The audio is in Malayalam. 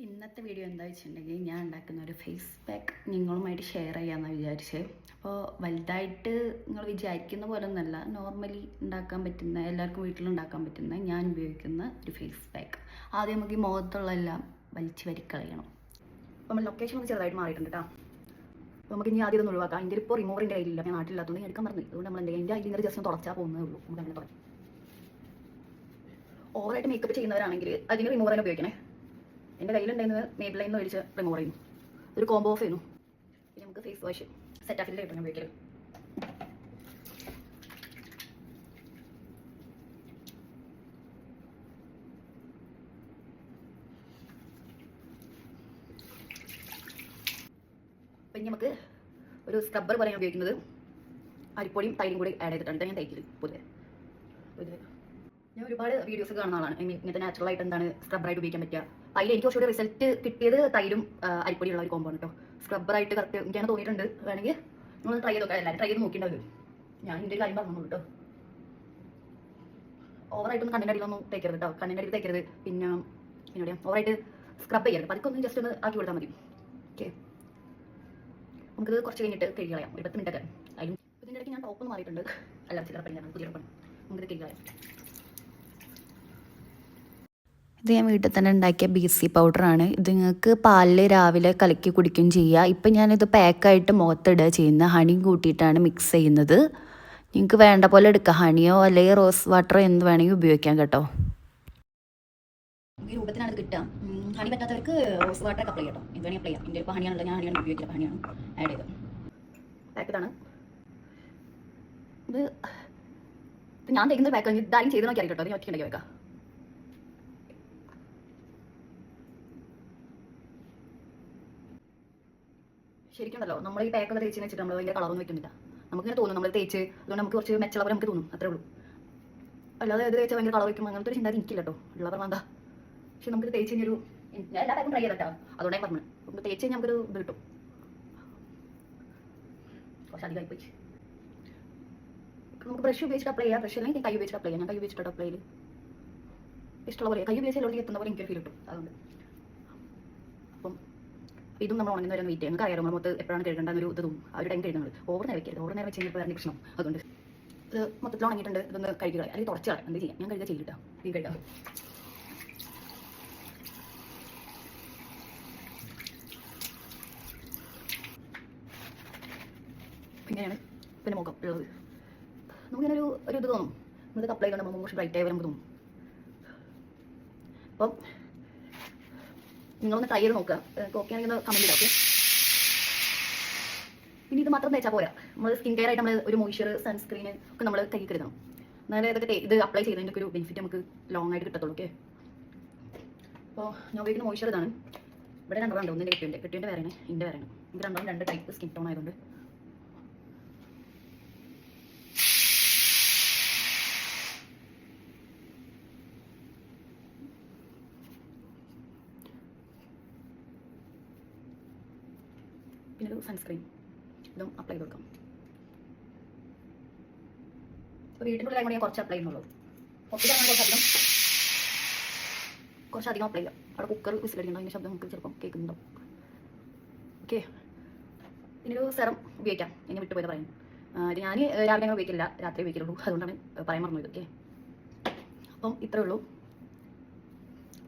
ഇന്നത്തെ വീഡിയോ എന്താ വെച്ചിട്ടുണ്ടെങ്കിൽ ഞാൻ ഉണ്ടാക്കുന്ന ഒരു ഫേസ് പാക്ക് നിങ്ങളുമായിട്ട് ഷെയർ ചെയ്യാമെന്നാണ് വിചാരിച്ചത്. അപ്പോൾ വലുതായിട്ട് നിങ്ങൾ വിചാരിക്കുന്ന പോലെ ഒന്നല്ല, നോർമലി ഉണ്ടാക്കാൻ പറ്റുന്ന, എല്ലാവർക്കും വീട്ടിലുണ്ടാക്കാൻ പറ്റുന്ന ഞാൻ ഉപയോഗിക്കുന്ന ഒരു ഫേസ് പാക്ക്. ആദ്യം നമുക്ക് ഈ മുഖത്തുള്ള എല്ലാം വലിച്ച് വരിക്കളയണം. അപ്പോൾ നമ്മൾ ലൊക്കേഷൻ ഒന്ന് ചെറുതായിട്ട് മാറിയിട്ടുണ്ട് കേട്ടോ. അപ്പോൾ നമുക്ക് ഇനി ആദ്യം ഇതൊന്ന് ഒഴിവാക്കാം. എൻ്റെ ഇപ്പോൾ റിമൂവറിൻ്റെ കയ്യിലില്ല, ഞാൻ നാട്ടിലില്ലാത്തതുകൊണ്ട് എടുക്കാൻ പറഞ്ഞു. അതുകൊണ്ട് നമ്മൾ എന്തെങ്കിലും എൻ്റെ അതിൽ ജസ്റ്റ് ഒന്ന് തുടച്ചാൽ പോകുന്നേ ഉള്ളൂ. നമുക്ക് അങ്ങനെ തുടങ്ങി. ഓവറായിട്ട് മേക്കപ്പ് ചെയ്യുന്നവരാണെങ്കിൽ അതിന് റിമൂവർ തന്നെ ഉപയോഗിക്കണേ. എൻ്റെ കയ്യിലുണ്ടായിരുന്നത് മേബിലൈൻ നിന്ന് മേടിച്ച് റിമൂവർ ചെയ്യുന്നു. ഒരു കോംബോ ഓഫ് ചെയ്യുന്നു. പിന്നെ നമുക്ക് ഫേസ് വാഷ് സെറ്റാഫിൽ കിട്ടും ഉപയോഗിക്കൽ. പിന്നെ നമുക്ക് ഒരു സ്ക്രബ്ബർ പറയാൻ ഉപയോഗിക്കുന്നത് അരിപ്പൊടിയും തൈരും കൂടി ആഡ് ചെയ്തിട്ടുണ്ട്. ഞാൻ തയ്ക്കല് പൊതുവെ ഞാൻ ഒരുപാട് വീഡിയോസ് കാണുന്ന ആളാണ്. ഇങ്ങനത്തെ നാച്ചുറൽ ആയിട്ട് എന്താണ് സ്ക്രബ്ബറായിട്ട് ഉപയോഗിക്കാൻ പറ്റുക. അതിൽ എനിക്ക് കുറച്ചുകൂടി റിസൾട്ട് കിട്ടിയത് തൈരും അരിപ്പൊടിയുള്ള ഒരു കോമ്പോ ആണ് കേട്ടോ. സ്ക്രബ്ബറായിട്ട് കറക്റ്റ് എനിക്കാണ് തോന്നിയിട്ടുണ്ട്. വേണമെങ്കിൽ നമ്മൾ ട്രൈ ചെയ്ത് നോക്കാം. എല്ലാവരും ട്രൈ ചെയ്ത് നോക്കിയിട്ടുണ്ടാവും. ഞാൻ ഇതിൻ്റെ കാര്യം പറഞ്ഞു കേട്ടോ. ഓവറായിട്ടൊന്നും കണ്ണിൻ്റെ അടിയിലൊന്നും തേക്കരുത് കേട്ടോ. കണ്ണിൻ്റെ അടിയിൽ തേക്കരുത്. പിന്നെ എന്നോട് ഓവറായിട്ട് സ്ക്രബ് ചെയ്യരുത്. അപ്പോൾ അതൊക്കെ ഒന്ന് ജസ്റ്റ് ഒന്ന് ആക്കി കൊടുത്താൽ മതി. ഓക്കെ, നമുക്കിത് കുറച്ച് കഴിഞ്ഞിട്ട് കഴുകി കളയാം. ഒരു 10 മിനിറ്റൊക്കെ. അതിലും ഇതിൻ്റെ ഇടയ്ക്ക് ഞാൻ ടോപ്പൊന്ന് മാറിയിട്ടുണ്ട്. അല്ല, ചിലപ്പോൾ പുതിയ ടോപ്പാണ്. നമുക്കിത് കഴുകി കളയാം. ഇത് ഞാൻ വീട്ടിൽ തന്നെ ഉണ്ടാക്കിയ BC പൗഡറാണ്. ഇത് നിങ്ങൾക്ക് പാലിൽ രാവിലെ കലക്കി കുടിക്കുകയും ചെയ്യുക. ഇപ്പം ഞാനിത് പാക്കായിട്ട് മുഖത്തിടുക ചെയ്യുന്നത്. ഹണി കൂട്ടിയിട്ടാണ് മിക്സ് ചെയ്യുന്നത്. നിങ്ങൾക്ക് വേണ്ട പോലെ എടുക്കാം. ഹണിയോ അല്ലെങ്കിൽ റോസ് വാട്ടറോ എന്ത് വേണമെങ്കിൽ ഉപയോഗിക്കാം കേട്ടോ. ഈ രൂപത്തിനാണ് ഇത് കിട്ടുക. ഹണി പറ്റാത്തവർക്ക് റോസ് വാട്ടർ അപ്ലൈ ചെയ്യട്ടോ. ഇത് വേണമെങ്കിൽ അപ്ലൈ ചെയ്യാം. എൻ്റെ ഇപ്പോൾ ഹണിയാണല്ലോ, ഞാൻ ഹണിയാണ് ഉപയോഗിക്കുക. ഹണിയാണ് ആഡ് ചെയ്തത്. പാക്കറ്റാണ് ഇത്. ഞാൻ തേക്കുന്ന പാക്ക് ഇതാരും ചെയ്ത് നോക്കി അറിയിട്ടോ. അതിന് ഒറ്റ ഉണ്ടാക്കി വെക്കാം. ശരിക്കുണ്ടല്ലോ, നമ്മൾ ഈ പാക്കൊക്കെ തേച്ച് വെച്ചിട്ട് നമ്മൾ അതിൻ്റെ കളറൊന്നും വെക്കുന്നില്ല. നമുക്കിങ്ങനെ തോന്നും നമ്മൾ തേച്ച്, അതുകൊണ്ട് നമുക്ക് കുറച്ച് മെച്ചളവർ നമുക്ക് തോന്നും, അത്രേ ഉള്ളൂ. അല്ലാതെ ഇത് തേച്ചാൽ ഭയങ്കര കളർ വയ്ക്കും അങ്ങനത്തെ ഒരു ചിന്താതി എനിക്കില്ല കേട്ടോ. ഉള്ളവർ വേണ്ട. പക്ഷെ നമുക്ക് തേച്ച് കഴിഞ്ഞൊരു, ഞാൻ എല്ലാ പാക്കും ട്രൈ ചെയ്തിട്ടാ, അതുകൊണ്ടാണ് ഞാൻ പറഞ്ഞത്. നമുക്ക് തേച്ച് കഴിഞ്ഞാൽ നമുക്കൊരു ഇത് കിട്ടും. കുറച്ച് അധികമായി പോയി. നമുക്ക് ബ്രഷ് ഉപയോഗിച്ചിട്ട് അപ്ലൈ ചെയ്യാം. ബ്രഷ് അല്ലെങ്കിൽ കൈ ഉപയോഗിച്ചിട്ട് അപ്ലൈ ചെയ്യാം. ഞാൻ കൈ ഉപയോഗിച്ചിട്ട് അപ്ലൈ ചെയ്ത് ഇഷ്ടമുള്ള പോലെ കൈ ഉപയോഗിച്ച് എല്ലാവരും എത്തുന്ന പോലെ എനിക്കൊരു ഫീൽ കിട്ടും. അതുകൊണ്ട് അപ്പം ഇതും നമ്മൾ ഉണങ്ങുന്ന വരെ വെയിറ്റ് ചെയ്യും. നമുക്ക് അറിയാം നമ്മൾ മൊത്തം എപ്പോഴാണ് കഴുകേണ്ടതെന്നൊരു ഇത് തോന്നും. ആ ഒരു ടൈം കഴുകുന്നത് ഓവർ നേരം വെക്കരുത്. ഓവർ നേരം വെച്ച് കഴിഞ്ഞാൽ വേറെ പ്രശ്നം. അതുകൊണ്ട് ഇത് മൊത്തത്തിൽ ഉണങ്ങിയിട്ടുണ്ട്. ഇതൊന്ന് കഴുകുക അല്ലെങ്കിൽ തുടച്ച് കളയാം. എന്ത് ചെയ്യാം, ഞാൻ കഴുകുക ചെയ്തിട്ടാ. ഈ കഴുകാം. ഇങ്ങനെയാണ് പിന്നെ മുഖം ഉള്ളത്. നമുക്കിങ്ങനെ ഒരു ഇത് തോന്നും. നമുക്ക് അപ്ലൈ ചെയ്യണം, കുറച്ച് ബ്രൈറ്റ് ആയി വരുമ്പോൾ തോന്നും. അപ്പം നിങ്ങളൊന്ന് ട്രൈ ചെയ്ത് നോക്കുക. ഓക്കെ ആണെങ്കിൽ ഒന്ന് കമൻറ്റ് ചെയ്യാം. ഓക്കെ, ഇനി ഇത് മാത്രം തേച്ചാൽ പോരാ. നമ്മൾ സ്കിൻ കെയർ ആയിട്ട് നമ്മൾ ഒരു മോയ്സ്ചർ, സൺസ്ക്രീൻ ഒക്കെ നമ്മൾ കൈ കരുതണം. എന്നാലും ഇതൊക്കെ ഇത് അപ്ലൈ ചെയ്തതിൻ്റെ ഒരു ബെനിഫിറ്റ് നമുക്ക് ലോങ് ആയിട്ട് കിട്ടത്തുള്ളൂ. ഓക്കെ, അപ്പോൾ ഞാൻ ഉപയോഗിക്കുന്ന മോയ്സ്ചർ ഇതാണ്. ഇവിടെ രണ്ടെണ്ണം ഉണ്ട്. ഒന്നിൻ്റെ കെട്ടിൻ്റെ വേറെയാണ്, ഇതിൻ്റെ വേറെയാണ്. എനിക്ക് രണ്ടെണ്ണം രണ്ട് ടൈപ്പ് സ്കിൻ ടോൺ ആയതുകൊണ്ട് പിന്നെ ഒരു സൺസ്ക്രീൻ ഇതും അപ്ലൈ ചെയ്ത് കൊടുക്കാം. ഇപ്പോൾ വീട്ടിൻ്റെ ഉള്ളിൽ ഞാൻ കുറച്ച് അപ്ലൈ ചെയ്യുന്നുള്ളൂ. ഒത്തിരി കുറച്ചധികം അപ്ലൈ ചെയ്യാം. അവിടെ കുക്കർ വിസിലടിക്കണം. അതിൻ്റെ ശബ്ദം നമുക്ക് ചിലപ്പം കേൾക്കുന്നുണ്ടോ. ഓക്കെ, ഇനി ഒരു സെറം ഉപയോഗിക്കാം. എന്നെ വിട്ടുപോയത് പറയാം. ഞാൻ രാവിലെ അങ്ങനെ ഉപയോഗിക്കില്ല, രാത്രി ഉപയോഗിക്കുള്ളൂ. അതുകൊണ്ടാണ് പറയാൻ മറന്നു. ഓക്കെ, അപ്പം ഇത്രയേ ഉള്ളൂ.